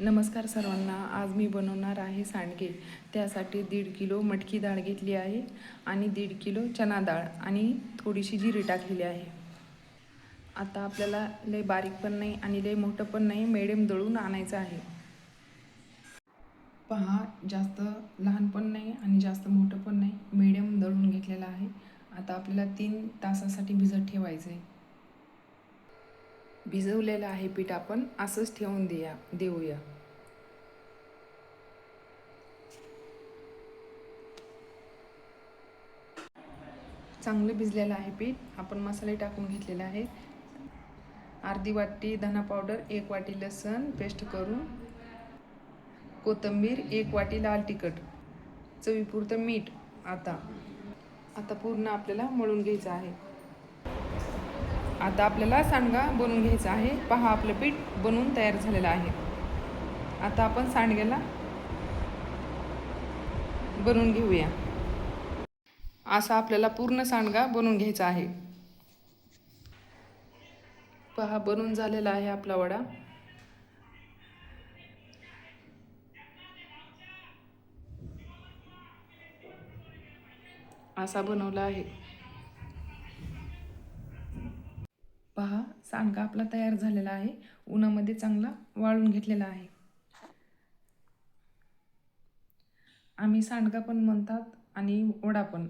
नमस्कार सर्वांना. आज मी बनवणार आहे सांडगे. त्यासाठी 1.5 किलो मटकी डाळ घेतली आहे आणि 1.5 किलो चना डाळ आणि थोडीशी जिरी टाकलेली आहे. आता आपल्याला लय बारीक पण नाही आणि लय मोठं पण नाही, मिडियम दळून आणायचं आहे. पहा, जास्त लहान पण नाही आणि जास्त मोठं पण नाही, मिडियम दळून घेतलेलं आहे. आता आपल्याला 3 तासासाठी भिजत ठेवायचं आहे. भिजवलेलं आहे पीठ आपण असंच ठेवून देऊया. चांगलं भिजलेलं आहे पीठ. आपण मसाले टाकून घेतलेले आहेत. अर्धी वाटी धना पावडर, 1 वाटी लसण पेस्ट करून, कोथिंबीर, 1 वाटी लाल तिखट, चवीपुरतं मीठ. आता पूर्ण आपल्याला मळून घ्यायचं आहे. आता आपल्याला सांडगा बनवून घ्यायचा आहे. पहा, आपलं पीठ बनवून तयार झालेलं आहे. आता आपण सांडग्याला बनवून घेऊया. असा आपल्याला पूर्ण सांडगा बनवून घ्यायचा आहे. पहा, बनवून झालेला आहे आपला वडा. असा बनवला आहे. पहा, सांडगा आपला तयार झालेला आहे. उन्हामध्ये चांगला वाळून घेतलेला आहे. आम्ही सांडगा पण म्हणतात आणि वडा पण.